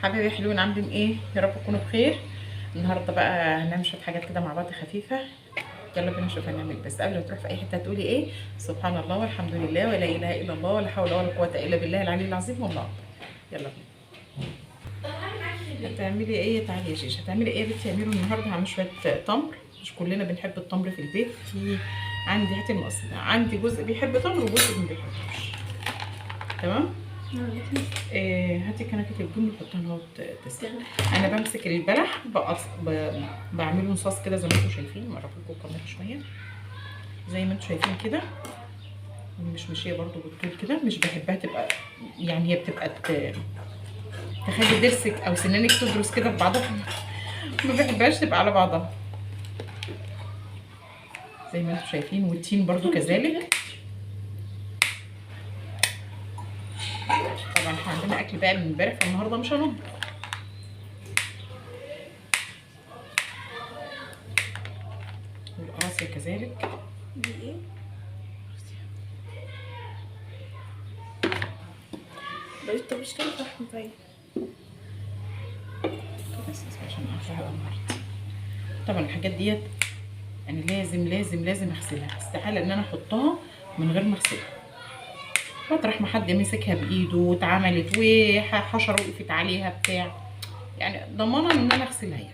حبايبي حلوين، عاملين ايه؟ يا رب تكونوا بخير. النهارده بقى هنعمل شويه حاجات كده مع بعض خفيفه. يلا بينا نشوف هنعمل. بس قبل ما تروح في اي حته هتقولي ايه؟ سبحان الله والحمد لله ولا اله الا الله ولا حول ولا قوه الا بالله العلي العظيم والله اكبر. يلا بينا. هتعملي ايه؟ تعالي يا شيشه. هتعملي ايه يا بنتي يا ميرو؟ النهارده هعمل شويه تمر. مش كلنا بنحب التمر في البيت. في عندي هاتي المقص ده، عندي جزء بيحب تمر وجزء ما بيحبوش. تمام؟ هاتي كنكه البن وحطها هنا تسلق. انا بمسك البلح بعمله صوص كده زي ما انتم شايفين. اقرب لكم الكاميرا شويه زي ما انتم شايفين كده. مش ماشيه برده بالطول كده، مش بحبها تبقى يعني هي بتبقى تخلي ضرسك او سنانك تدرس كده في بعضها. ما بحبهاش تبقى على بعضها زي ما انتم شايفين. والتين برده كذلك. طبعا احنا عندنا اكل بقى من امبارح فالنهارده مش هنطبخ. والقراصية كذلك. دي ايه؟ طب مش كده فحم طيب بس عشان اعرفها النهارده. طبعا الحاجات ديت انا لازم اغسلها. استحاله ان انا احطها من غير ما اغسلها. مطرح ما حد مسكها بايده واتعملت وحشره وقفت عليها بتاع، يعني ضمانا ان انا اغسلها يعني.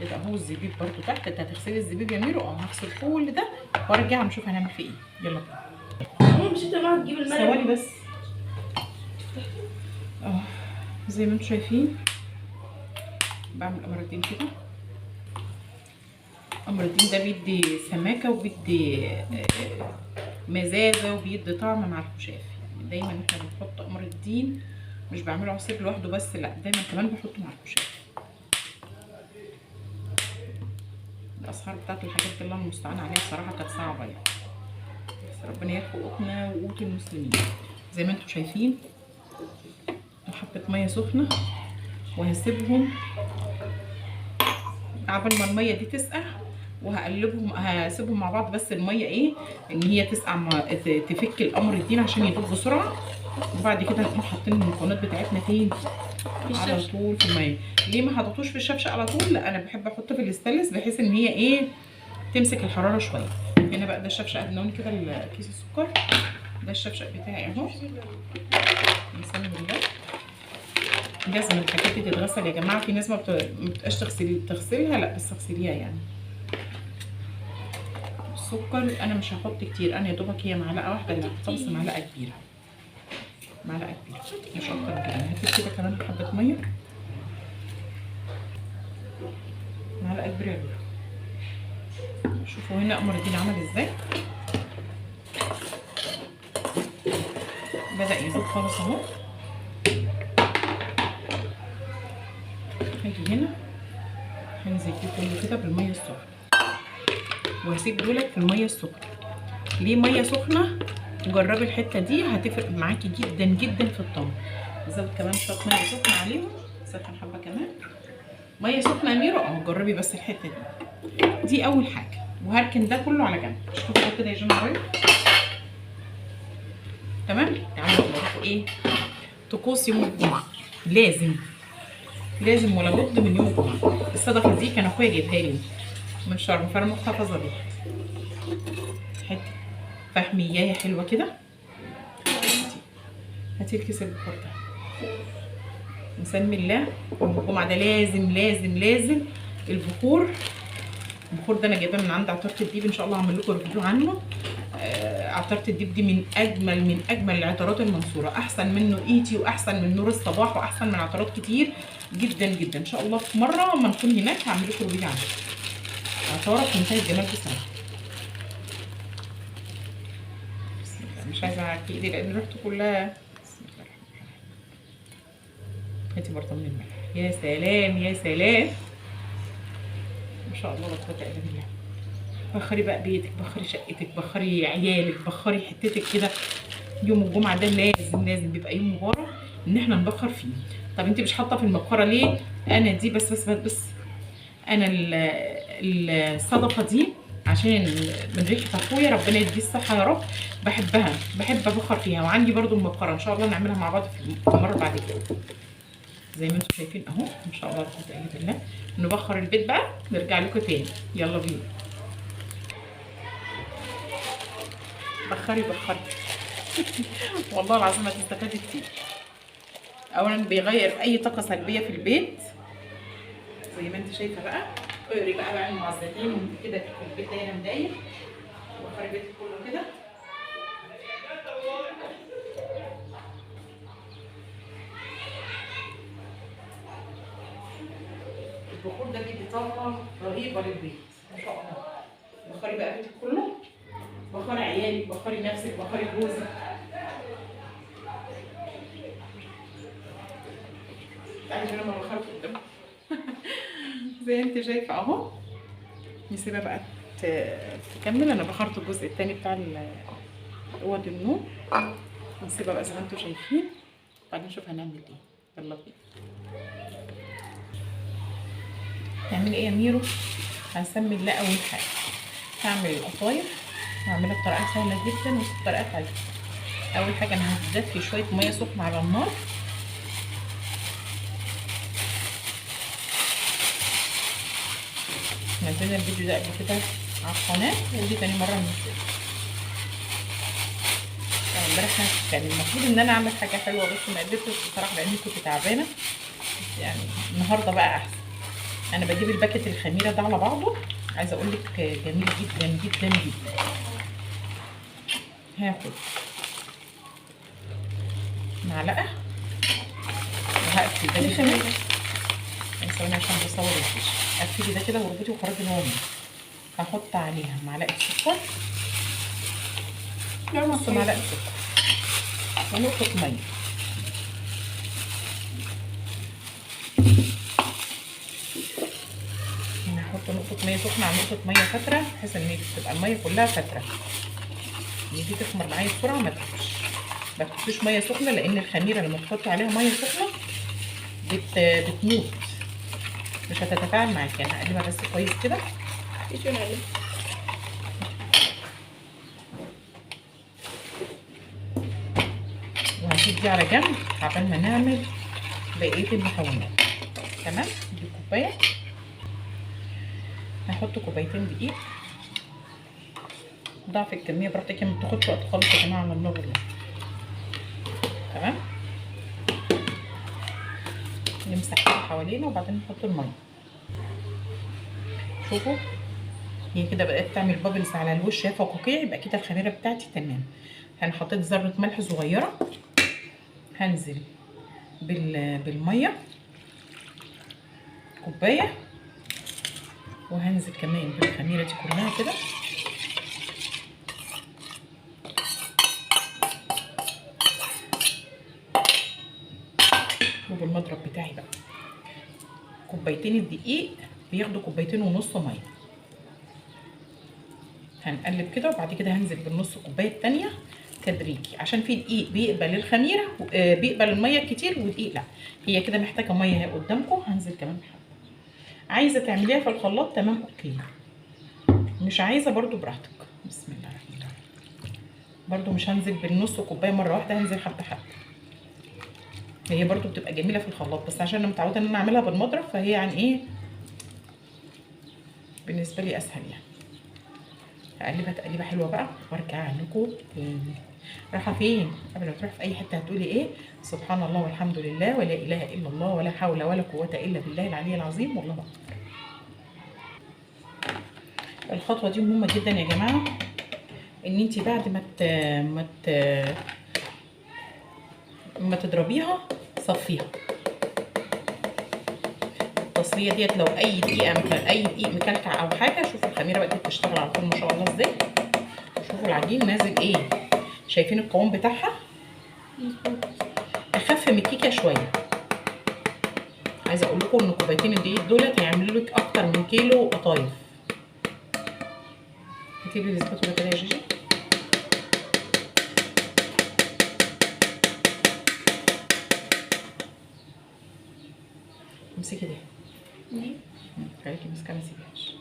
كده اهو. الزبيب برضو تحت. انت هتغسلي الزبيب يا ميرو؟ هغسل كل ده وارجع نشوف هنعمل فيه ايه. يلا بينا. مش انت بقى تجيب الملح؟ ثواني بس. زي ما انتم شايفين بعمل امرتين كده. امرتين ده بيدي سماكه وبيدي مزازه وبيدي طعم مع الخشاف. يعني دايما احنا بنحط امر الدين، مش بعمله عصير لوحده بس، لا دايما كمان بحطه مع الخشاف. الاسعار بتاعت الحاجات دي الله المستعان عليها بصراحه كانت صعبه يعني، بس ربنا يكفي قوتنا وقوت المسلمين. زي ما انتم شايفين حبه ميه سخنه وهسيبهم عبال ما الميه دي تسقع، وهقلبهم هسيبهم مع بعض. بس الميه ايه ان هي تسقع تفك الامر الدين عشان يدوب بسرعه. وبعد كده هنقوم حاطين المكونات بتاعتنا فين؟ على طول في الميه. ليه ما حطيتوش في الشفشه على طول؟ لا انا بحب احطه في الاستانلس بحيث ان هي ايه تمسك الحراره شويه. هنا بقى ده الشفشق. ادنوني كده كيس السكر. ده الشفشق بتاعي اهو. بسم الله. لازم الحاجات دي تتغسل يا جماعه. في ناس ما بتبقاش تغسلها، لا بس اغسليها يعني. السكر انا مش هحط كتير، انا يا دوبك هي معلقه واحده اللي هحطها، بس معلقه كبيره، معلقه كبيره مش اكتر من كده. هحط كده كمان حبه ميه، معلقه كبيره. شوفوا هنا قمر الدين عمل ازاي. بدأ يذوب خالص اهو. هاجي هنا هنزل فيه كله كده بالميه السخنه، وهسيب دولت في الميه السخنه. ليه ميه سخنه؟ جربي الحته دي هتفرق معاكي جدا جدا في الطعم. زود كمان شويه ميه سخنه عليهم. سخن حبه كمان ميه سخنه يا ميرو. جربي بس الحته دي اول حاجه. وهركن ده كله على جنب. شوفوا كده يا جماعه. تمام. تعالوا نعرفوا ايه طقوس يوم الجمعه. لازم ولا بد من يوم الجمعه. الصدقه دي كان اخويا جايبها لي من شرم، فانا محتفظه بيها. حته فحميايه حلوه كده. هاتي الكيس البخور ده. نسمي الله. يوم الجمعه ده لازم البخور ده انا جايباه من عند عطاره الديب. ان شاء الله هعمل لكم ريفيو عنه. عطاره الديب دي من اجمل العطارات المنصوره. احسن منه ايتي، واحسن من نور الصباح، واحسن من عطارات كتير جدا جدا. ان شاء الله في مره ما نكون هناك هعمل لكم ريفيو عنه. عطاره في منتهى الجمال بصراحه. بسم الله. مش عايزه اعكي ايدي لان ريحته كلها. بسم الله الرحمن الرحيم. هاتي برطمان من الملح. يا سلام ما شاء الله لا قوه الا بالله. بخري بقى بيتك، بخري شقتك، بخري عيالك، بخري حتتك كده. يوم الجمعه ده لازم بيبقى يوم مبارك ان احنا نبخر فيه. طب انت مش حاطه في المبخره ليه؟ انا دي بس انا الصدقه دي عشان من ريحه اخويا، ربنا يديه الصحه يا رب. بحبها، بحب ابخر فيها. وعندي برضو المبخره ان شاء الله نعملها مع بعض في مره بعد كده. زي ما انتم شايفين اهو ما شاء الله لا قوه الا بالله. نبخر البيت بقى نرجع لكم تاني. يلا بينا. بخري بخري. والله العظيم هتستفادي كتير. اولا بيغير اي طاقه سلبيه في البيت زي ما انت شايفه بقى. اقري بقى المعززين كده في البيت دايما داير. بخري البيت كله كده. البخور ده بيدي طاقه رهيبه للبيت ما شاء الله. بخري بقى بيتك كله، بخري عيالك، بخري نفسك، بخري جوزك. تعالي انا بخرج قدام. زي انت شايفه اهو. نسيبها بقى تكمل. انا بخرت الجزء الثاني بتاع اوض النوم. نسيبها بقى زي ما انتم شايفين. بعدين نشوف هنعمل ايه. يلا بينا. نعمل ايه يا ميرو؟ هنسمي الله اول حاجه. هعمل القطايف، هعملها بطريقه سهله جدا وبطريقه حلوه. اول حاجه انا هدفي شويه ميه سخنه على النار. نزلنا الفيديو ده قبل كده على القناه، ودي تاني مره ننزله. امبارح كان المفروض ان انا اعمل حاجه حلوه بس ما قدرتش بصراحه لاني كنت تعبانه. يعني النهارده بقى احسن. انا بجيب الباكت الخميره ده على بعضه. عايزه اقول لك جميل جدا جدا جدا. هاخد معلقه وهقفل ده كده. ثواني عشان بصور الفيش. قفلي ده كده واربطي وخرجي الهون. هحط عليها معلقه سكر. نص معلقه سكر ونقطه ميه. نحط نقطه ميه سخنه على نقطه ميه فتره بحيث ان تبقى الميه كلها فتره. دي تخمر معايا بسرعه. ما تحطيش ميه سخنه لان الخميره لما تحطي عليها ميه سخنه بتموت، مش هتتفاعل معاكي. انا هقلبها بس كويس كده. وهسيب دي على جنب عشان ما نعمل بقيه المكونات. تمام. دي كوبايه. هحط كوبايتين دقيق. ضعف الكميه براحتك، ما بتاخدش وقت خالص يا جماعه على النار ده. تمام. نمسح كده حوالينا وبعدين نحط الميه. شوفوا هي كده بقت تعمل بابلز على الوش يا فقاقيع، يبقى كده الخميره بتاعتي تمام. انا حطيت ذره ملح صغيره. هنزل بالميه كوبايه، وهنزل كمان بالخميره دي كلها كده. وبالمضرب بتاعي بقى. كوبايتين الدقيق بياخدوا كوبايتين ونص ميه. هنقلب كده وبعد كده هنزل بالنص كوبايه التانيه تدريجي عشان في دقيق بيقبل الخميره، بيقبل الميه الكتير ودقيق لا. هي كده محتاجه ميه اهي قدامكم. هنزل كمان بحبه. عايزه تعمليها في الخلاط تمام اوكي، مش عايزه برضو براحتك. بسم الله الرحمن الرحيم. برضو مش هنزل بالنص كوبايه مره واحده، هنزل حبه حبه. هي برضو بتبقى جميله في الخلاط بس عشان انا متعوده ان انا اعملها بالمضرب فهي يعني ايه بالنسبه لي اسهل يعني. هقلبها تقليبه حلوه بقى وارجع لكم تاني. رايحه فين؟ قبل ما تروح في اي حته هتقولي ايه؟ سبحان الله والحمد لله ولا اله الا الله ولا حول ولا قوه الا بالله العلي العظيم والله اكبر. الخطوه دي مهمه جدا يا جماعه، ان انت بعد ما تضربيها صفيها. التصفيه ديت لو اي دقيق مكلكع او حاجه. شوفوا الخميره بقت بتشتغل على طول ما شاء الله ازاي. شوفوا العجين نازل ايه. شايفين القوام بتاعها اخف من الكيكه شويه. عايزه اقول لكم ان كوبايتين الدقيق دولت هيعملوا لك اكتر من كيلو قطايف. هاتي لي الاسباتولا كده يا جيجي. امسكي دي. خليكي ماسكه ما تسيبيهاش.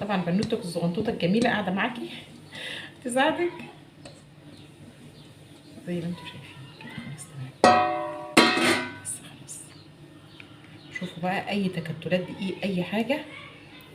طبعا بنوتك الصغنطوطه الجميله قاعده معاكي تساعدك زي ما انتم شايفين كده. خلاص تمام. بس خلاص، شوفوا بقى اي تكتلات دقيق اي حاجه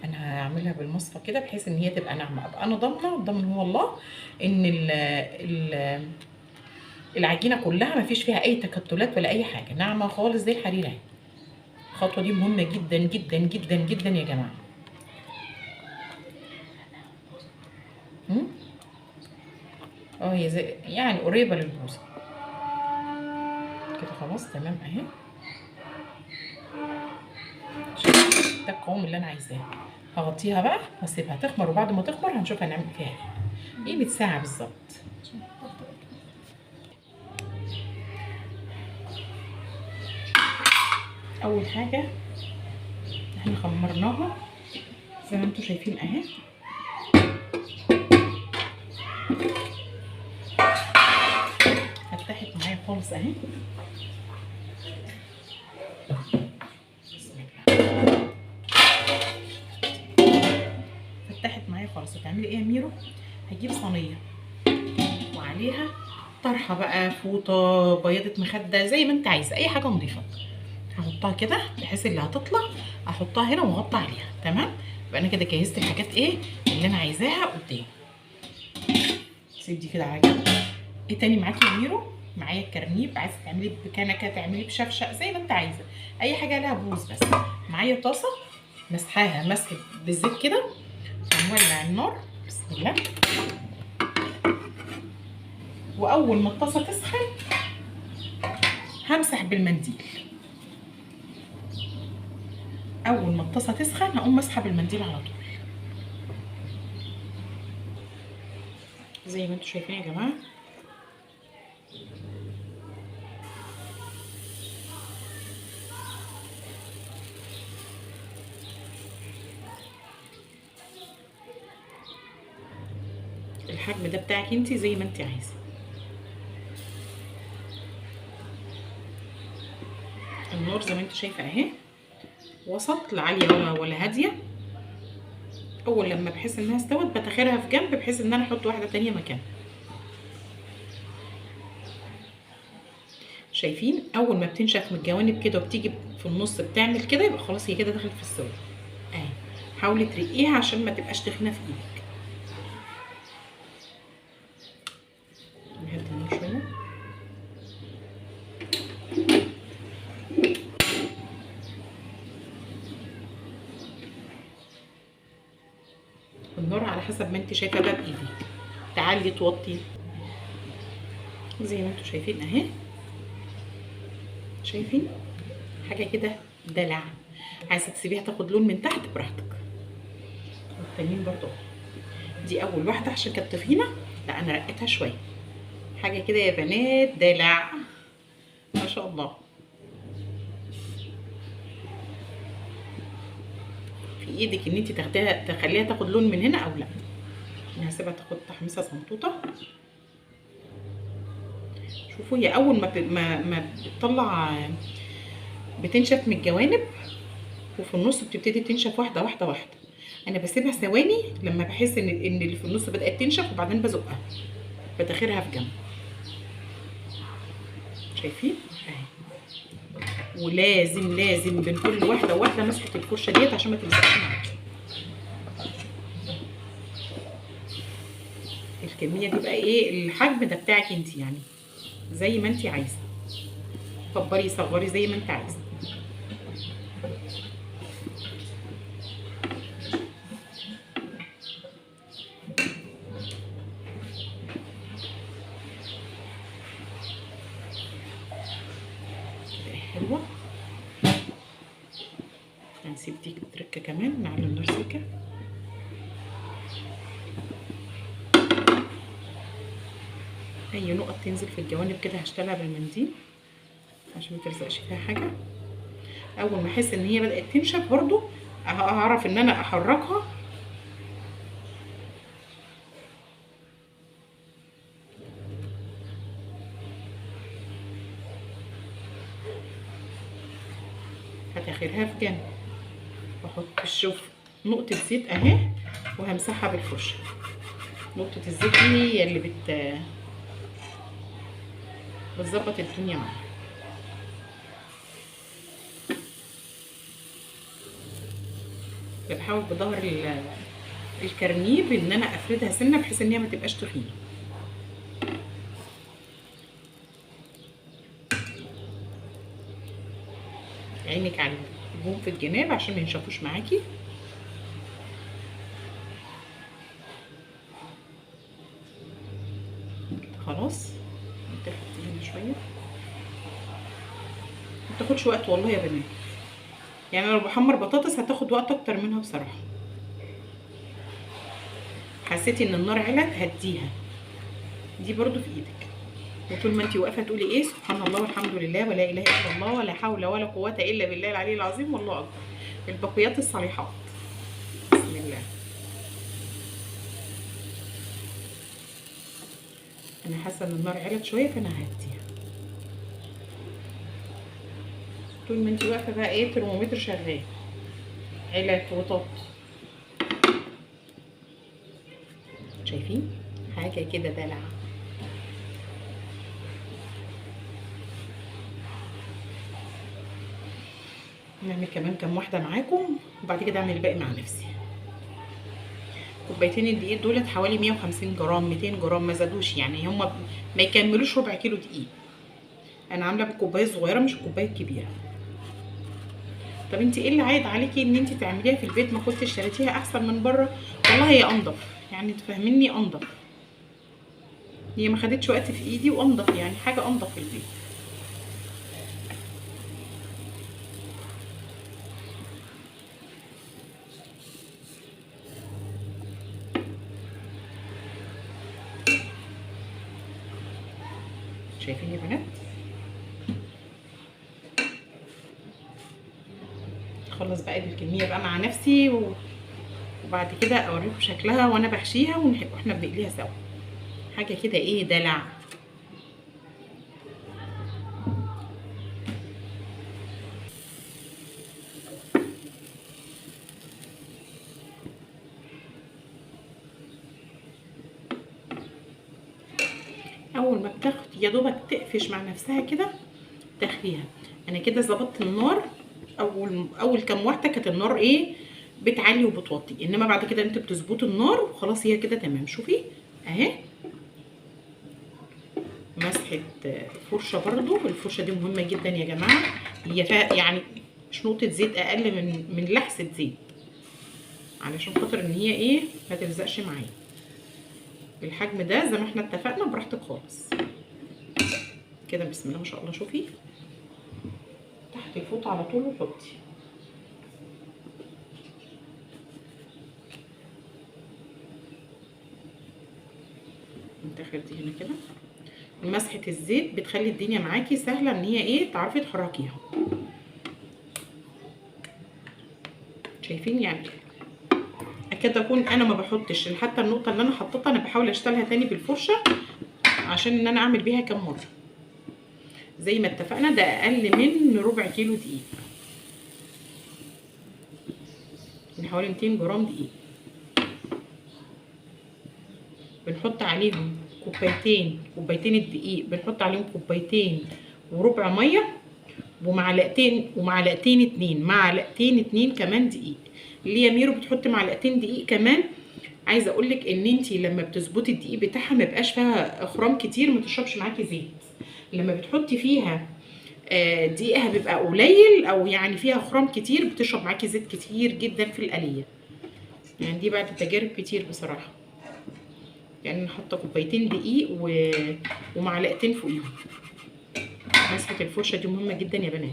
انا هعملها بالمصفى كده بحيث ان هي تبقى ناعمه، ابقى انا ضامن هو الله ان العجينه كلها مفيش فيها اي تكتلات ولا اي حاجه، ناعمه خالص زي الحرير اهي. الخطوه دي مهمه جدا جدا جدا جدا يا جماعه. هي زي يعني قريبه للبوزه كده. خلاص تمام اهي. ده القوام اللي انا عايزاه. هغطيها بقى واسيبها تخمر، وبعد ما تخمر هنشوف هنعمل فيها ايه. قيمه ساعه بالظبط. اول حاجه احنا خمرناها زي ما انتم شايفين اهي. فتحت معايا خالص اهي. بسم الله. فتحت معايا خالص. هتعملي ايه يا ميرو؟ هجيب صينيه وعليها طرحه بقى، فوطه، بياضه مخده، زي ما انت عايزه، اي حاجه نظيفه. هحطها كده بحيث اللي هتطلع احطها هنا واغطي عليها. تمام. يبقى انا كده جهزت الحاجات ايه اللي انا عايزاها قدام. سيب دي كده على جنب. ايه تاني معاكي يا ميرو؟ معايا الكرنيب. عايزه تعملي بكنكه، تعملي بشفشق، زي ما انت عايزه، اي حاجه لها بوز. بس معايا طاسه مسحاها مسح بالزيت كده، هنولع النار. بسم الله. واول ما الطاسه تسخن همسح بالمنديل. اول ما الطاسه تسخن هقوم مسحه بالمنديل على طول زي ما انتم شايفين يا جماعه. الحجم ده بتاعك انت زي ما انت عايزه. النار زي ما انت شايفه اهي، وسط، لا عاليه ولا هاديه. اول لما بحس انها استوت بتاخرها في جنب بحيث ان انا احط واحده تانية مكانها. شايفين اول ما بتنشف من الجوانب كده وبتيجي في النص بتعمل كده، يبقى خلاص هي كده دخلت في السوا اهي. حاولي ترقيها عشان ما تبقاش تخينه في ايدك. نهدي النار شويه. النار على حسب ما انت شايفه بقى بايدك، تعالي توطي زي ما انتم شايفين اهي. شايفين حاجه كده دلع. عايزه تسيبيها تاخد لون من تحت براحتك. والتانيين برضو. دي اول واحده عشان كانت تخينه، لا انا رقيتها شويه. حاجه كده يا بنات دلع ما شاء الله. في ايدك ان انت تاخديها تخليها تاخد لون من هنا او لا. انا هسيبها تاخد تحميصه صنطوطه. شوفوا هي اول ما بتطلع بتنشف من الجوانب، وفي النص بتبتدي تنشف واحده واحده واحده. انا بسيبها ثواني لما بحس ان اللي في النص بدات تنشف، وبعدين بزقها بتاخرها في جنب. شايفين اهي. ولازم بين كل واحده وواحده مسحه الفرشه ديت عشان ما تلزقش معاكي. الكميه دي بقى ايه الحجم ده بتاعك انت، يعني زي ما انت عايزه، كبري صغري زي ما انت عايزه. حلوه. هنسيب دي تركه كمان، نعلي النار سكه. اي نقط تنزل في الجوانب كده هشتغلها بالمنديل عشان ما تلزقش فيها حاجه. اول ما احس ان هي بدات تنشف برضو هعرف ان انا احركها. هتاخدها في جنب واحط شوف نقطه زيت اهي وهمسحها بالفرشه. نقطه الزيت دي هي اللي بتظبط الدنيا معايا. بحاول بظهر الكرنيب ان انا افردها سنه بحيث ان هي ما تبقاش تخينه. عينك على الجون في الجناب عشان ما ينشفوش معاكي. خلاص تحطي هنا شويه، ما تاخدش وقت والله يا بنات، يعني لو بحمر بطاطس هتاخد وقت اكتر منها بصراحه. حسيتي ان النار علت هديها، دي برضو في ايدك، وطول ما انت واقفه تقولي ايه سبحان الله والحمد لله ولا اله الا الله ولا حول ولا قوه الا بالله العلي العظيم والله اكبر، البقيات الصالحات. بسم الله. انا حاسه ان النار علت شويه فانا هديها. طول ما انت واقفه بقى ايه ترمومتر شغال، علت وطط. شايفين حاجه كده دلع. نعمل كمان كام واحده معاكم وبعد كده اعمل الباقي مع نفسي. كوبايتين الدقيق دولت حوالي 150 جرام 200 جرام، ما زادوش يعني، هما ما يكملوش ربع كيلو دقيق. انا عامله بكوبايه صغيره مش كوبايه كبيره. طب انت ايه اللي عايد عليكي ان انت تعمليها في البيت ما كنتش اشتريتيها احسن من بره؟ والله هي انضف، يعني تفهميني انضف، هي ما خدتش وقت في ايدي وانضف، يعني حاجه انضف في البيت. شايفين يا بنات؟ اخلص بقى الكميه بقى مع نفسي وبعد كده اوريكم شكلها وانا بحشيها واحنا بنقليها سوا. حاجه كده ايه دلع. اول ما بتاخد يا دوبك تقفش مع نفسها كده تاخديها. انا كده ظبطت النار. اول كام واحده كانت النار ايه بتعلي وبتوطي، انما بعد كده انت بتظبطي النار وخلاص هي كده تمام. شوفي اهي مسحه فرشه، برضو الفرشه دي مهمه جدا يا جماعه، هي فيها يعني مش نقطه زيت، اقل من لحسه زيت، علشان خاطر ان هي ايه ما تلزقش معايا. بالحجم ده زي ما احنا اتفقنا براحتك خالص كده. بسم الله ما شاء الله. شوفي تحت الفوط على طول وحطي. انتخدي هنا كده. مسحه الزيت بتخلي الدنيا معاكي سهله ان هي ايه تعرفي تحركيها. شايفين يعني اكاد اكون انا ما بحطش حتى النقطه اللي انا حطيتها، انا بحاول اشتغلها تاني بالفرشه عشان ان انا اعمل بيها كام مره. زي ما اتفقنا ده اقل من ربع كيلو دقيق، من حوالي 200 جرام دقيق. بنحط عليهم كوبايتين الدقيق، بنحط عليهم كوبايتين وربع ميه، ومعلقتين اتنين كمان دقيق. اللي هي ميرو بتحط معلقتين دقيق كمان. عايزه اقول لك ان انت لما بتظبطي الدقيق بتاعها ما يبقاش فيها خرام كتير، ما تشربش معاكي زيت. لما بتحطي فيها دقيقها بيبقى قليل او يعني فيها خرام كتير بتشرب معاكي زيت كتير جدا في القليه. يعني دي بعد تجارب كتير بصراحه. يعني انا حاطه كوبايتين دقيق ومعلقتين فوقيهم. مسحه الفرشه دي مهمه جدا يا بنات،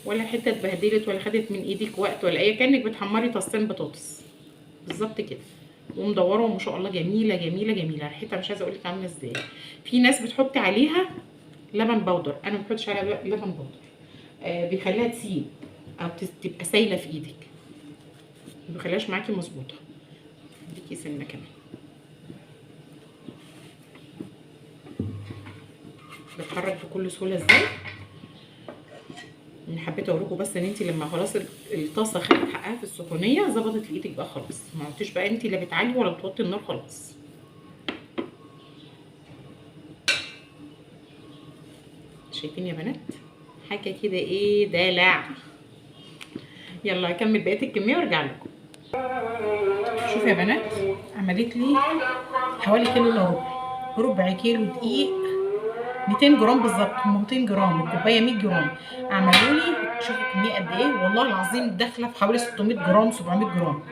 ولا حته اتبهدلت ولا خدت من ايدك وقت ولا اي، كانك بتحمري طاستين بطاطس بالظبط كده. ومدوره وما شاء الله جميله جميله جميله. ريحتها مش عايزه اقول لك عامله ازاي. في ناس بتحط عليها لبن بودر، انا ما بحطش عليها لبن بودر. بيخليها تسيب او تبقى سايله في ايدك، ما بيخليهاش معاكي مظبوطه. اديكي سنه كمان. بتحرك بكل سهوله ازاي. حبيت اوريكم بس ان انت لما خلاص الطاسه خدت حقها في السخونيه ظبطت في ايدك بقى خلاص، ما عدتيش بقى انت لا بتعلي ولا بتوطي النار خلاص. شايفين يا بنات حاجه كده ايه دلع. يلا هكمل بقيه الكميه وارجع لكم. شوفوا يا بنات عملت لي حوالي كيلو الا ربع كيلو دقيق، 200 جرام بالظبط، هم 200 جرام، الكوبايه 100 جرام، عملوا لي شوفوا الكميه قد ايه، والله العظيم داخله في حوالي 600 جرام 700 جرام،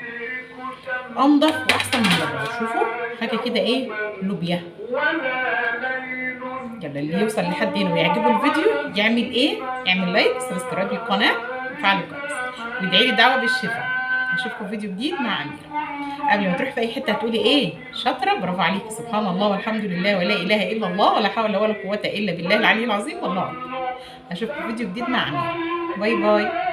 انضف واحسن من بره. شوفوا حاجه كده ايه لوبيا. يلا اللي يوصل لحد هنا ويعجبه الفيديو يعمل ايه؟ يعمل لايك، سبسكرايب للقناه وفعل الجرس، وادعي لي دعوه بالشفاء. اشوفكم في فيديو جديد مع اميره. قبل ما تروح في اي حته هتقولي ايه؟ شاطره، برافو عليكي، سبحان الله والحمد لله ولا اله الا الله ولا حول ولا قوه الا بالله العلي العظيم والله اكبر. اشوفكم في فيديو جديد مع اميره. باي باي.